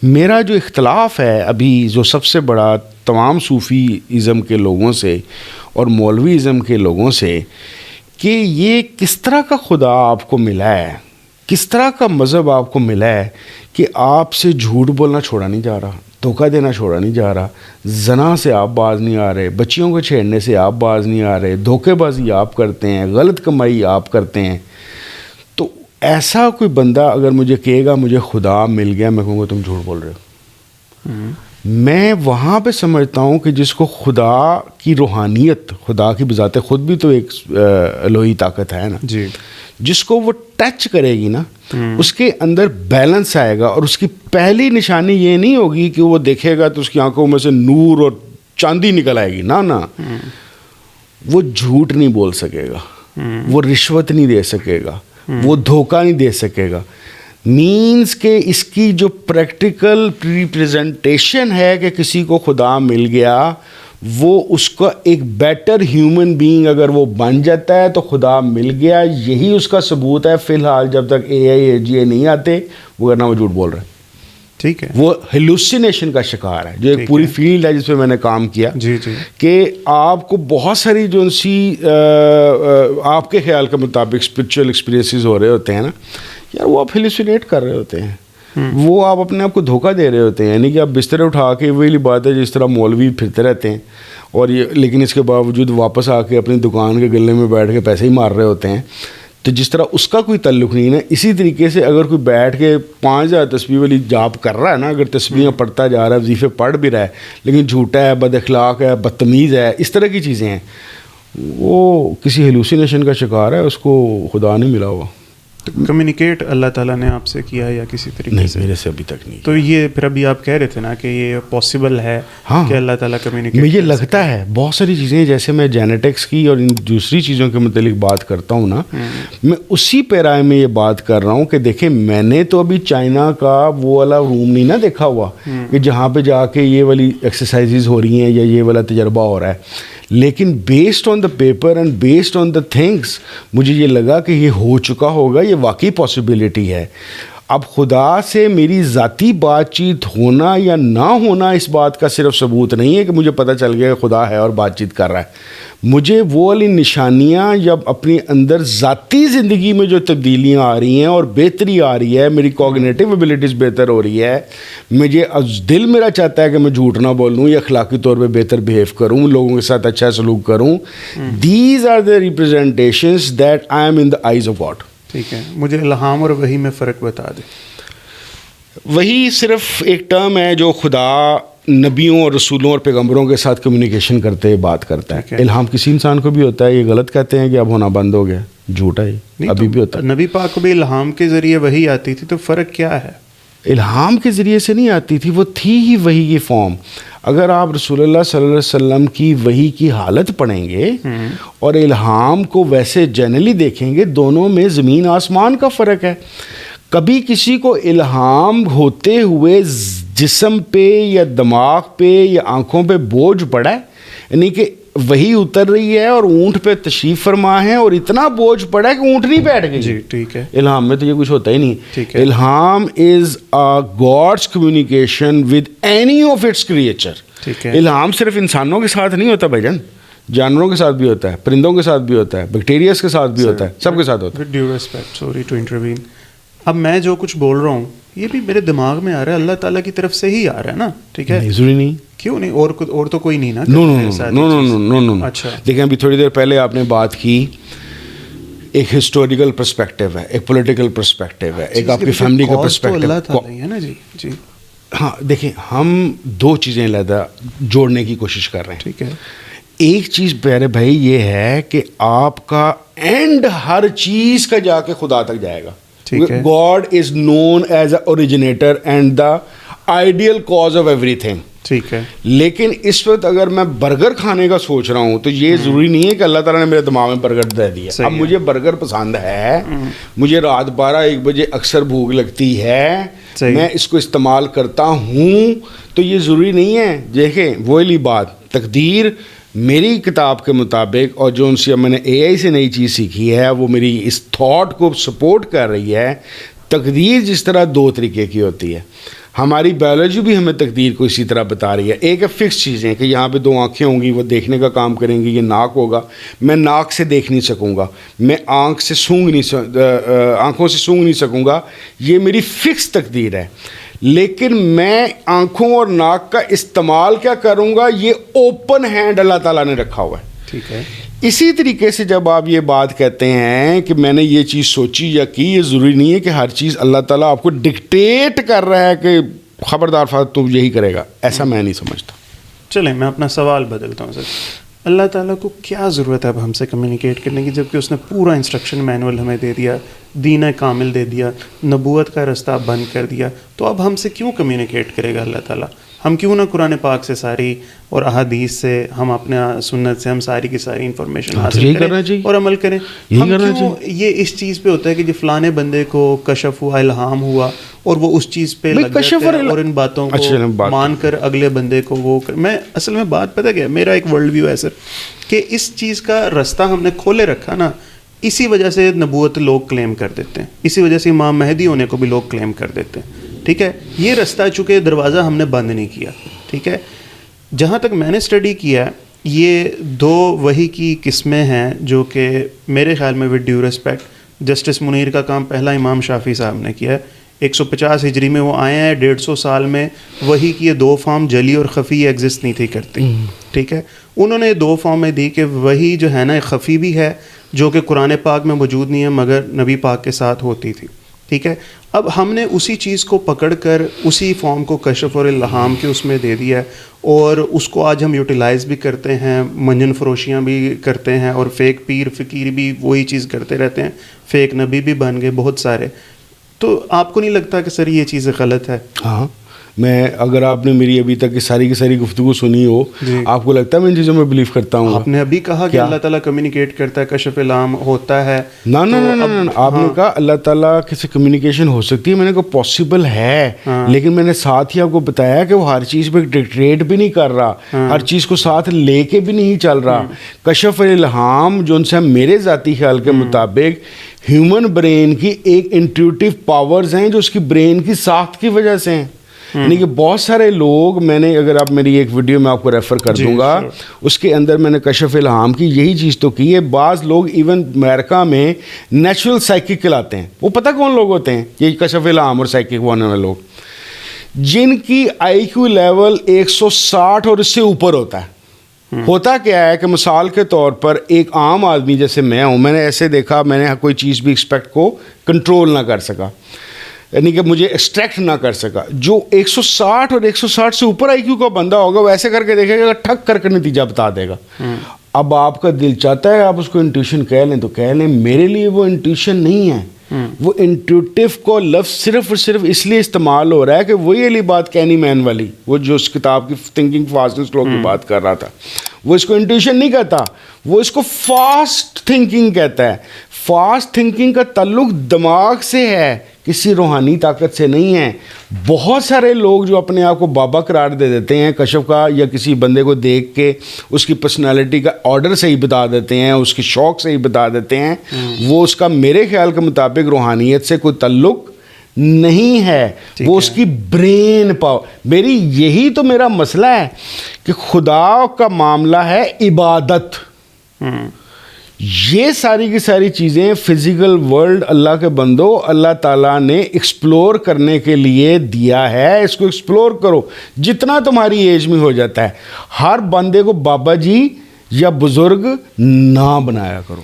میرا جو اختلاف ہے ابھی جو سب سے بڑا تمام صوفی ازم کے لوگوں سے اور مولوی ازم کے لوگوں سے کہ یہ کس طرح کا خدا آپ کو ملا ہے, کس طرح کا مذہب آپ کو ملا ہے کہ آپ سے جھوٹ بولنا چھوڑا نہیں جا رہا, دھوکہ دینا چھوڑا نہیں جا رہا, زنا سے آپ باز نہیں آ رہے, بچیوں کو چھیڑنے سے آپ باز نہیں آ رہے, دھوکے بازی آپ کرتے ہیں, غلط کمائی آپ کرتے ہیں. تو ایسا کوئی بندہ اگر مجھے کہے گا مجھے خدا مل گیا, میں کہوں گا تم جھوٹ بول رہے ہو. میں وہاں پہ سمجھتا ہوں کہ جس کو خدا کی روحانیت, خدا کی بذات خود بھی تو ایک الوہی طاقت ہے نا جی, جس کو وہ ٹچ کرے گی نا, اس کے اندر بیلنس آئے گا. اور اس کی پہلی نشانی یہ نہیں ہوگی کہ وہ دیکھے گا تو اس کی آنکھوں میں سے نور اور چاندی نکل آئے گی, نا وہ جھوٹ نہیں بول سکے گا, وہ رشوت نہیں دے سکے گا, وہ دھوکہ نہیں دے سکے گا. مینس کہ اس کی جو پریکٹیکل ریپریزنٹیشن ہے کہ کسی کو خدا مل گیا, وہ اس کا ایک بیٹر ہیومن بینگ اگر وہ بن جاتا ہے تو خدا مل گیا, یہی اس کا ثبوت ہے. فی الحال جب تک AIAGA نہیں آتے وہ کرنا, وہ جھوٹ بول رہے ہیں. ٹھیک ہے, وہ ہیلوسینیشن کا شکار ہے, جو ایک پوری فیلڈ ہے جس پہ میں نے کام کیا. جی جی, کہ آپ کو بہت ساری جو سی آپ کے خیال کے مطابق اسپرچل ایکسپیرینسز ہو رہے ہوتے ہیں نا یار, وہ آپ ہیلوسینیٹ کر رہے ہوتے ہیں, وہ آپ اپنے آپ کو دھوکہ دے رہے ہوتے ہیں. یعنی کہ آپ بستر اٹھا کے وہی بات ہے جس طرح مولوی پھرتے رہتے ہیں اور یہ, لیکن اس کے باوجود واپس آ کے اپنی دکان کے گلے میں بیٹھ کے پیسے ہی مار رہے ہوتے ہیں. تو جس طرح اس کا کوئی تعلق نہیں ہے, اسی طریقے سے اگر کوئی بیٹھ کے 5000 تسبیح والی جاب کر رہا ہے نا, اگر تسبیحیں پڑھتا جا رہا ہے, وظیفے پڑھ بھی رہا ہے, لیکن جھوٹا ہے, بد اخلاق ہے, بدتمیز ہے, اس طرح کی چیزیں ہیں, وہ کسی ہیلوسینیشن کا شکار ہے, اس کو خدا نہیں ملا ہوا. کمیونیکیٹ اللہ تعالیٰ نے آپ سے کیا یا کسی طریقے سے؟ میرے سے ابھی تک نہیں. تو یہ پھر ابھی آپ کہہ رہے تھے نا کہ یہ پاسبل ہے کہ اللہ تعالیٰ کمیونیکیٹ, مجھے لگتا ہے بہت ساری چیزیں, جیسے میں جینیٹکس کی اور ان دوسری چیزوں کے متعلق بات کرتا ہوں نا, میں اسی پیرائے میں یہ بات کر رہا ہوں کہ دیکھیں میں نے تو ابھی چائنا کا وہ والا روم نہیں نا دیکھا ہوا کہ جہاں پہ جا کے یہ والی ایکسرسائزز ہو رہی ہیں یا یہ والا تجربہ ہو رہا ہے, لیکن based on the paper and based on the things مجھے یہ لگا کہ یہ ہو چکا ہوگا, یہ واقعی پاسبلٹی ہے. اب خدا سے میری ذاتی بات چیت ہونا یا نہ ہونا اس بات کا صرف ثبوت نہیں ہے کہ مجھے پتہ چل گیا کہ خدا ہے اور بات چیت کر رہا ہے. مجھے وہ والی نشانیاں جب اپنی اندر ذاتی زندگی میں جو تبدیلیاں آ رہی ہیں اور بہتری آ رہی ہے, میری کوگنیٹو ایبلٹیز بہتر ہو رہی ہے, مجھے دل میرا چاہتا ہے کہ میں جھوٹ نہ بولوں یا اخلاقی طور پہ بہتر بیہیو کروں, لوگوں کے ساتھ اچھا سلوک کروں. These are the representations that I am in the eyes of God. ٹھیک ہے, مجھے الہام اور وحی میں فرق بتا دیں. وہی صرف ایک ٹرم ہے جو خدا نبیوں اور رسولوں اور پیغمبروں کے ساتھ کمیونیکیشن کرتے بات کرتا ہے. الہام کسی انسان کو بھی ہوتا ہے, یہ غلط کہتے ہیں کہ اب ہونا بند ہو گیا, جھوٹا ہے, ابھی بھی ہوتا ہے. نبی پاک کو بھی الہام کے ذریعے وحی آتی تھی, تو فرق کیا ہے؟ الہام کے ذریعے سے نہیں آتی تھی, وہ تھی ہی وحی کی فارم. اگر آپ رسول اللہ صلی اللہ علیہ وسلم کی وحی کی حالت پڑھیں گے اور الہام کو ویسے جنرلی دیکھیں گے, دونوں میں زمین آسمان کا فرق ہے. کبھی کسی کو الہام ہوتے ہوئے جسم پہ یا دماغ پہ یا آنکھوں پہ بوجھ پڑا ہے, یعنی کہ وہی اتر رہی ہے اور اونٹ پہ تشریف فرما ہے اور اتنا بوجھ پڑا ہے کہ اونٹ نہیں بیٹھ گئی. جی ٹھیک ہے, الہام میں تو یہ کچھ ہوتا ہی نہیں. ٹھیک ہے, الہام is God's communication with any of its creature. ٹھیک ہے, الہام صرف انسانوں کے ساتھ نہیں ہوتا بھائی جان, جانوروں کے ساتھ بھی ہوتا ہے, پرندوں کے ساتھ بھی ہوتا ہے, بیکٹیریاز کے ساتھ بھی ہوتا ہے, سب کے ساتھ ہوتا ہے. With due respect, sorry to intervene. اب میں جو کچھ بول رہا ہوں یہ بھی میرے دماغ میں آ رہا ہے, اللہ تعالیٰ کی طرف سے ہی آ رہا ہے نا. ٹھیک ہے, ضروری نہیں. کیوں نہیں, اور تو کوئی نہیں نا. نو. اچھا دیکھیں ابھی تھوڑی دیر پہلے آپ نے بات کی, ایک ہسٹوریکل پرسپیکٹیو ہے, ایک پولیٹیکل پرسپیکٹیو ہے, ایک آپ کی فیملی کا پرسپیکٹیو ہے نا. جی جی ہاں, دیکھیں ہم دو چیزیں علیحدہ جوڑنے کی کوشش کر رہے ہیں. ٹھیک ہے, ایک چیز پیارے بھائی یہ ہے کہ آپ کا اینڈ ہر چیز کا جا کے خدا تک جائے گا. God is known as the originator and the ideal cause of everything. ٹھیک ہے, لیکن اس وقت اگر میں برگر کھانے کا سوچ رہا ہوں تو یہ ضروری نہیں ہے کہ اللہ تعالیٰ نے میرے دماغ میں برگر دے دیا. اب مجھے برگر پسند ہے, مجھے رات 12-1 بجے اکثر بھوک لگتی ہے, میں اس کو استعمال کرتا ہوں, تو یہ ضروری نہیں ہے. دیکھیں وہی بات, تقدیر میری کتاب کے مطابق اور جو ان سے میں نے AI سے نئی چیز سیکھی ہے وہ میری اس تھاٹ کو سپورٹ کر رہی ہے. تقدیر جس طرح 2 طریقے کی ہوتی ہے, ہماری بایولوجی بھی ہمیں تقدیر کو اسی طرح بتا رہی ہے. ایک ہے فکس چیزیں کہ یہاں پہ 2 آنکھیں ہوں گی, وہ دیکھنے کا کام کریں گی, یہ ناک ہوگا, میں ناک سے دیکھ نہیں سکوں گا, میں آنکھوں سے سونگھ نہیں سکوں گا, یہ میری فکس تقدیر ہے. لیکن میں آنکھوں اور ناک کا استعمال کیا کروں گا, یہ اوپن ہینڈ اللہ تعالیٰ نے رکھا ہوا ہے. ٹھیک ہے. اسی طریقے سے جب آپ یہ بات کہتے ہیں کہ میں نے یہ چیز سوچی یا کی, یہ ضروری نہیں ہے کہ ہر چیز اللہ تعالیٰ آپ کو ڈکٹیٹ کر رہا ہے کہ خبردار فاضل تو یہی کرے گا, ایسا میں نہیں سمجھتا. چلیں میں اپنا سوال بدلتا ہوں سر. اللہ تعالیٰ کو کیا ضرورت ہے اب ہم سے کمیونیکیٹ کرنے کی, جبکہ اس نے پورا انسٹرکشن مینول ہمیں دے دیا, دین کامل دے دیا, نبوت کا رستہ بند کر دیا, تو اب ہم سے کیوں کمیونیکیٹ کرے گا اللہ تعالیٰ؟ ہم کیوں نہ قرآن پاک سے ساری اور احادیث سے, ہم اپنے سنت سے ہم ساری کی ساری انفارمیشن حاصل کریں اور عمل کریں؟ ہم کیوں یہ اس چیز پہ ہوتا ہے کہ جو فلانے بندے کو کشف ہوا, الہام ہوا, اور وہ اس چیز پہ لگ جاتے ہیں اور ان باتوں کو مان کر اگلے بندے کو وہ میں اصل میں بات پتہ کیا, میرا ایک ورلڈ ویو ہے سر کہ اس چیز کا رستہ ہم نے کھولے رکھا نا, اسی وجہ سے نبوت لوگ کلیم کر دیتے ہیں, اسی وجہ سے امام مہدی ہونے کو بھی لوگ کلیم کر دیتے ہیں. ٹھیک ہے, یہ رستہ چونکہ دروازہ ہم نے بند نہیں کیا. ٹھیک ہے, جہاں تک میں نے اسٹڈی کیا یہ 2 وحی کی قسمیں ہیں جو کہ میرے خیال میں with due respect justice Munir کا کام پہلا امام شافعی صاحب نے کیا ہے. 150 ہجری میں وہ آئے ہیں, 150 سال میں وحی کی یہ 2 فارم جلی اور خفی ایگزسٹ نہیں تھی کرتی. ٹھیک ہے, انہوں نے 2 فارمیں دی کہ وحی جو ہے نا خفی بھی ہے جو کہ قرآن پاک میں موجود نہیں ہے مگر نبی پاک کے ساتھ ہوتی تھی. ٹھیک ہے, اب ہم نے اسی چیز کو پکڑ کر اسی فارم کو کشف اور الہام کے اس میں دے دیا ہے, اور اس کو آج ہم یوٹیلائز بھی کرتے ہیں, منجن فروشیاں بھی کرتے ہیں, اور فیک پیر فقیر بھی وہی چیز کرتے رہتے ہیں, فیک نبی بھی بن گئے بہت سارے. تو آپ کو نہیں لگتا کہ سر یہ چیز غلط ہے؟ ہاں, میں اگر آپ نے میری ابھی تک کی ساری گفتگو سنی ہو, آپ کو لگتا ہے میں ان چیزوں میں بلیو کرتا ہوں؟ آپ نے ابھی کہا کہ اللہ تعالیٰ کمیونیکیٹ کرتا ہے, کشف الہام ہوتا ہے. نا آپ نے کہا اللہ تعالیٰ سے کمیونیکیشن ہو سکتی ہے, میں نے کہا پاسبل ہے, لیکن میں نے ساتھ ہی آپ کو بتایا کہ وہ ہر چیز پہ ڈکٹیٹ بھی نہیں کر رہا, ہر چیز کو ساتھ لے کے بھی نہیں چل رہا. کشف الہام جو ان سے میرے ذاتی خیال کے مطابق ہیومن برین کی ایک انٹیوٹیو پاورز ہیں جو اس کی برین کی ساخت کی وجہ سے ہیں. یعنی کہ بہت سارے لوگ, میں نے اگر آپ میری ایک ویڈیو میں آپ کو ریفر کر دوں گا, اس کے اندر میں نے کشف الہام کی یہی چیز تو کی ہے. بعض لوگ ایون امریکہ میں نیچرل سائیکک کہلاتے ہیں. وہ پتہ کون لوگ ہوتے ہیں یہ کشف الہام اور سائیکک ہونے والے لوگ؟ جن کی آئی کیو لیول 160 اور اس سے اوپر ہوتا ہے. ہوتا کیا ہے کہ مثال کے طور پر ایک عام آدمی جیسے میں ہوں, میں نے ایسے دیکھا, میں نے کوئی چیز بھی ایکسپیکٹ کو کنٹرول نہ کر سکا, یعنی کہ مجھے ایکسٹریکٹ نہ کر سکا. جو 160 اور 160 سے اوپر آئی کیو کا بندہ ہوگا وہ ایسے کر کے دیکھے گا, ٹھک کر کے نتیجہ بتا دے گا. اب آپ کا دل چاہتا ہے آپ اس کو انٹیوشن کہہ لیں تو کہہ لیں, میرے لیے وہ انٹیوشن نہیں ہے. وہ انٹیوٹیو کو لفظ صرف اور صرف اس لیے استعمال ہو رہا ہے کہ وہی والی بات کینی مین والی, وہ جو اس کتاب کی تھنکنگ فاسٹنس لوگ کی بات کر رہا تھا, وہ اس کو انٹیوشن نہیں کہتا, وہ اس کو فاسٹ تھنکنگ کہتا ہے. فاسٹ تھنکنگ کا تعلق دماغ سے ہے, کسی روحانی طاقت سے نہیں ہے. بہت سارے لوگ جو اپنے آپ کو بابا قرار دے دیتے ہیں کشف کا, یا کسی بندے کو دیکھ کے اس کی پرسنالٹی کا آرڈر سے ہی بتا دیتے ہیں, اس کی شوق سے ہی بتا دیتے ہیں, وہ اس کا میرے خیال کے مطابق روحانیت سے کوئی تعلق نہیں ہے, وہ اس کی برین پاور. میری یہی تو میرا مسئلہ ہے کہ خدا کا معاملہ ہے عبادت. یہ ساری کی ساری چیزیں فزیکل ورلڈ اللہ کے بندو اللہ تعالیٰ نے ایکسپلور کرنے کے لیے دیا ہے. اس کو ایکسپلور کرو جتنا تمہاری ایج میں ہو جاتا ہے. ہر بندے کو بابا جی یا بزرگ نہ بنایا کرو.